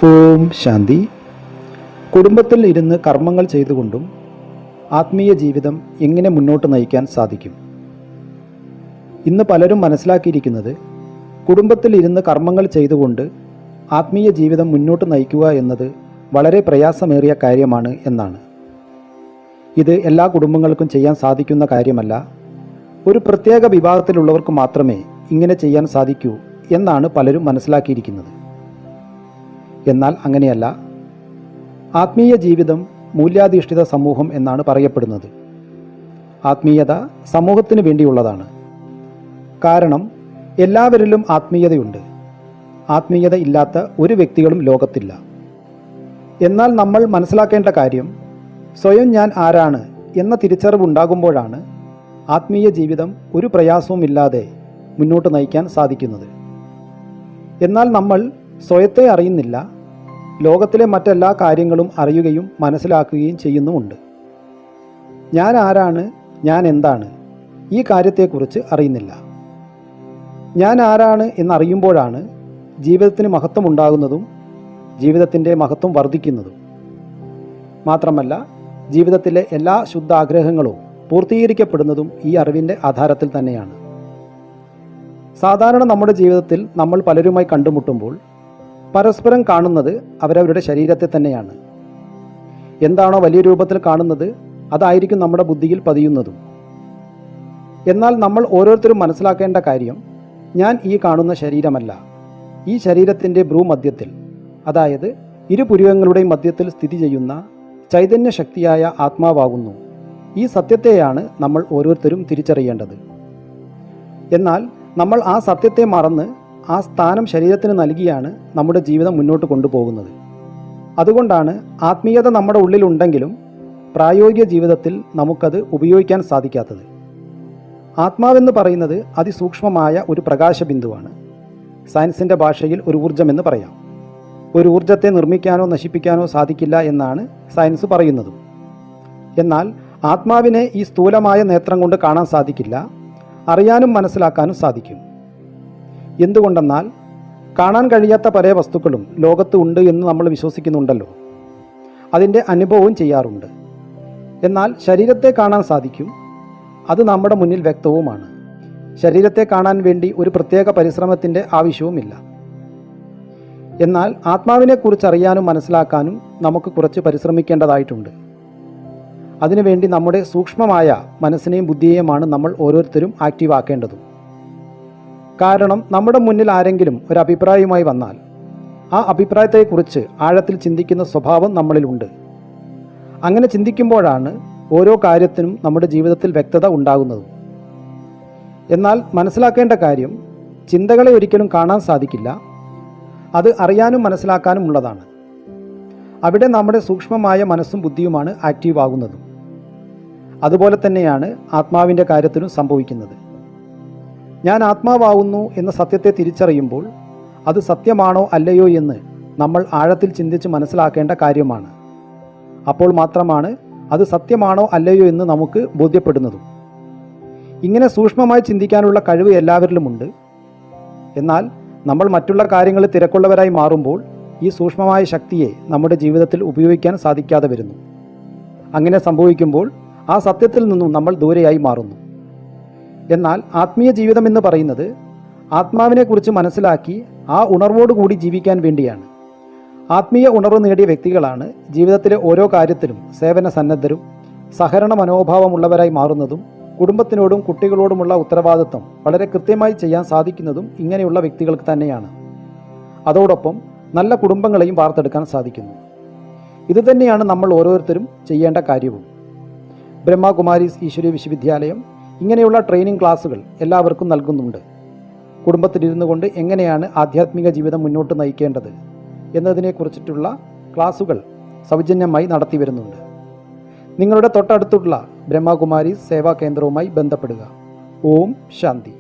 ഓം ശാന്തി. കുടുംബത്തിൽ ഇരുന്ന് കർമ്മങ്ങൾ ചെയ്തുകൊണ്ടും ആത്മീയ ജീവിതം എങ്ങനെ മുന്നോട്ട് നയിക്കാൻ സാധിക്കും? ഇന്ന് പലരും മനസ്സിലാക്കിയിരിക്കുന്നത് കുടുംബത്തിൽ ഇരുന്ന് കർമ്മങ്ങൾ ചെയ്തുകൊണ്ട് ആത്മീയ ജീവിതം മുന്നോട്ട് നയിക്കുക എന്നത് വളരെ പ്രയാസമേറിയ കാര്യമാണ് എന്നാണ്. ഇത് എല്ലാ കുടുംബങ്ങൾക്കും ചെയ്യാൻ സാധിക്കുന്ന കാര്യമല്ല. ഒരു പ്രത്യേക വിഭാഗത്തിലുള്ളവർക്ക് മാത്രമേ ഇങ്ങനെ ചെയ്യാൻ സാധിക്കൂ എന്നാണ് പലരും മനസ്സിലാക്കിയിരിക്കുന്നത്. എന്നാൽ അങ്ങനെയല്ല. ആത്മീയ ജീവിതം മൂല്യാധിഷ്ഠിത സമൂഹം എന്നാണ് പറയപ്പെടുന്നത്. ആത്മീയത സമൂഹത്തിന് വേണ്ടിയുള്ളതാണ്. കാരണം എല്ലാവരിലും ആത്മീയതയുണ്ട്. ആത്മീയത ഇല്ലാത്ത ഒരു വ്യക്തികളും ലോകത്തില്ല. എന്നാൽ നമ്മൾ മനസ്സിലാക്കേണ്ട കാര്യം, സ്വയം ഞാൻ ആരാണ് എന്ന തിരിച്ചറിവുണ്ടാകുമ്പോഴാണ് ആത്മീയ ജീവിതം ഒരു പ്രയാസവുമില്ലാതെ മുന്നോട്ട് നയിക്കാൻ സാധിക്കുന്നത്. എന്നാൽ നമ്മൾ സ്വയത്തെ അറിയുന്നില്ല. ലോകത്തിലെ മറ്റെല്ലാ കാര്യങ്ങളും അറിയുകയും മനസ്സിലാക്കുകയും ചെയ്യുന്നുമുണ്ട്. ഞാൻ ആരാണ്, ഞാൻ എന്താണ്, ഈ കാര്യത്തെക്കുറിച്ച് അറിയുന്നില്ല. ഞാൻ ആരാണ് എന്നറിയുമ്പോഴാണ് ജീവിതത്തിന് മഹത്വമുണ്ടാകുന്നതും ജീവിതത്തിൻ്റെ മഹത്വം വർദ്ധിക്കുന്നതും. മാത്രമല്ല, ജീവിതത്തിലെ എല്ലാ ശുദ്ധാഗ്രഹങ്ങളും പൂർത്തീകരിക്കപ്പെടുന്നതും ഈ അറിവിൻ്റെ ആധാരത്തിൽ തന്നെയാണ്. സാധാരണ നമ്മുടെ ജീവിതത്തിൽ നമ്മൾ പലരുമായി കണ്ടുമുട്ടുമ്പോൾ പരസ്പരം കാണുന്നത് അവരവരുടെ ശരീരത്തെ തന്നെയാണ്. എന്താണോ വലിയ രൂപത്തിൽ കാണുന്നത് അതായിരിക്കും നമ്മുടെ ബുദ്ധിയിൽ പതിയുന്നതും. എന്നാൽ നമ്മൾ ഓരോരുത്തരും മനസ്സിലാക്കേണ്ട കാര്യം, ഞാൻ ഈ കാണുന്ന ശരീരമല്ല. ഈ ശരീരത്തിൻ്റെ ഭ്രൂമധ്യത്തിൽ, അതായത് ഇരുപുരുവങ്ങളുടെയും മധ്യത്തിൽ സ്ഥിതി ചെയ്യുന്ന ചൈതന്യ ശക്തിയായ ആത്മാവാകുന്നു. ഈ സത്യത്തെയാണ് നമ്മൾ ഓരോരുത്തരും തിരിച്ചറിയേണ്ടത്. എന്നാൽ നമ്മൾ ആ സത്യത്തെ മറന്ന് ആ സ്ഥാനം ശരീരത്തിന് നൽകിയാണ് നമ്മുടെ ജീവിതം മുന്നോട്ട് കൊണ്ടുപോകുന്നത്. അതുകൊണ്ടാണ് ആത്മീയത നമ്മുടെ ഉള്ളിലുണ്ടെങ്കിലും പ്രായോഗിക ജീവിതത്തിൽ നമുക്കത് ഉപയോഗിക്കാൻ സാധിക്കാത്തത്. ആത്മാവെന്ന് പറയുന്നത് അതിസൂക്ഷ്മമായ ഒരു പ്രകാശബിന്ദുവാണ്. സയൻസിൻ്റെ ഭാഷയിൽ ഒരു ഊർജ്ജമെന്ന് പറയാം. ഒരു ഊർജ്ജത്തെ നിർമ്മിക്കാനോ നശിപ്പിക്കാനോ സാധിക്കില്ല എന്നാണ് സയൻസ് പറയുന്നതും. എന്നാൽ ആത്മാവിനെ ഈ സ്ഥൂലമായ നേത്രം കൊണ്ട് കാണാൻ സാധിക്കില്ല. അറിയാനും മനസ്സിലാക്കാനും സാധിക്കും. എന്തുകൊണ്ടെന്നാൽ കാണാൻ കഴിയാത്ത പല വസ്തുക്കളും ലോകത്ത് ഉണ്ട് എന്ന് നമ്മൾ വിശ്വസിക്കുന്നുണ്ടല്ലോ. അതിൻ്റെ അനുഭവവും ചെയ്യാറുണ്ട്. എന്നാൽ ശരീരത്തെ കാണാൻ സാധിക്കും. അത് നമ്മുടെ മുന്നിൽ വ്യക്തവുമാണ്. ശരീരത്തെ കാണാൻ വേണ്ടി ഒരു പ്രത്യേക പരിശ്രമത്തിൻ്റെ ആവശ്യവുമില്ല. എന്നാൽ ആത്മാവിനെക്കുറിച്ച് അറിയാനും മനസ്സിലാക്കാനും നമുക്ക് കുറച്ച് പരിശ്രമിക്കേണ്ടതായിട്ടുണ്ട്. അതിനുവേണ്ടി നമ്മുടെ സൂക്ഷ്മമായ മനസ്സിനെയും ബുദ്ധിയെയുമാണ് നമ്മൾ ഓരോരുത്തരും ആക്റ്റീവ് ആക്കേണ്ടതും. കാരണം നമ്മുടെ മുന്നിൽ ആരെങ്കിലും ഒരു അഭിപ്രായവുമായി വന്നാൽ ആ അഭിപ്രായത്തെക്കുറിച്ച് ആഴത്തിൽ ചിന്തിക്കുന്ന സ്വഭാവം നമ്മളിലുണ്ട്. അങ്ങനെ ചിന്തിക്കുമ്പോഴാണ് ഓരോ കാര്യത്തിനും നമ്മുടെ ജീവിതത്തിൽ വ്യക്തത ഉണ്ടാകുന്നതും. എന്നാൽ മനസ്സിലാക്കേണ്ട കാര്യം, ചിന്തകളെ ഒരിക്കലും കാണാൻ സാധിക്കില്ല. അത് അറിയാനും മനസ്സിലാക്കാനും ഉള്ളതാണ്. അവിടെ നമ്മുടെ സൂക്ഷ്മമായ മനസ്സും ബുദ്ധിയുമാണ് ആക്റ്റീവ് ആകുന്നതും. അതുപോലെ തന്നെയാണ് ആത്മാവിൻ്റെ കാര്യത്തിലും സംഭവിക്കുന്നത്. ഞാൻ ആത്മാവാകുന്നു എന്ന സത്യത്തെ തിരിച്ചറിയുമ്പോൾ അത് സത്യമാണോ അല്ലയോ എന്ന് നമ്മൾ ആഴത്തിൽ ചിന്തിച്ച് മനസ്സിലാക്കേണ്ട കാര്യമാണ്. അപ്പോൾ മാത്രമാണ് അത് സത്യമാണോ അല്ലയോ എന്ന് നമുക്ക് ബോധ്യപ്പെടുന്നതും. ഇങ്ങനെ സൂക്ഷ്മമായി ചിന്തിക്കാനുള്ള കഴിവ് എല്ലാവരിലുമുണ്ട്. എന്നാൽ നമ്മൾ മറ്റുള്ള കാര്യങ്ങളിൽ തിരക്കുള്ളവരായി മാറുമ്പോൾ ഈ സൂക്ഷ്മമായ ശക്തിയെ നമ്മുടെ ജീവിതത്തിൽ ഉപയോഗിക്കാൻ സാധിക്കാതെ വരുന്നു. അങ്ങനെ സംഭവിക്കുമ്പോൾ ആ സത്യത്തിൽ നിന്നും നമ്മൾ ദൂരെയായി മാറുന്നു. എന്നാൽ ആത്മീയ ജീവിതം എന്ന് പറയുന്നത് ആത്മാവിനെക്കുറിച്ച് മനസ്സിലാക്കി ആ ഉണർവോടുകൂടി ജീവിക്കാൻ വേണ്ടിയാണ്. ആത്മീയ ഉണർവ് നേടിയ വ്യക്തികളാണ് ജീവിതത്തിലെ ഓരോ കാര്യത്തിലും സേവന സന്നദ്ധരും സഹകരണ മനോഭാവമുള്ളവരായി മാറുന്നതും കുടുംബത്തിനോടും കുട്ടികളോടുമുള്ള ഉത്തരവാദിത്വം വളരെ കൃത്യമായി ചെയ്യാൻ സാധിക്കുന്നതും ഇങ്ങനെയുള്ള വ്യക്തികൾക്ക് തന്നെയാണ്. അതോടൊപ്പം നല്ല കുടുംബങ്ങളെയും വാർത്തെടുക്കാൻ സാധിക്കുന്നു. ഇതുതന്നെയാണ് നമ്മൾ ഓരോരുത്തരും ചെയ്യേണ്ട കാര്യവും. ബ്രഹ്മകുമാരീസ് ഈശ്വരീയ വിശ്വവിദ്യാലയം ഇങ്ങനെയുള്ള ട്രെയിനിങ് ക്ലാസ്സുകൾ എല്ലാവർക്കും നൽകുന്നുണ്ട്. കുടുംബത്തിലിരുന്നു കൊണ്ട് എങ്ങനെയാണ് ആധ്യാത്മിക ജീവിതം മുന്നോട്ട് നയിക്കേണ്ടത് എന്നതിനെക്കുറിച്ചിട്ടുള്ള ക്ലാസ്സുകൾ സൗജന്യമായി നടത്തി വരുന്നുണ്ട്. നിങ്ങളുടെ തൊട്ടടുത്തുള്ള ബ്രഹ്മകുമാരീസ് സേവാ കേന്ദ്രവുമായി ബന്ധപ്പെടുക. ഓം ശാന്തി.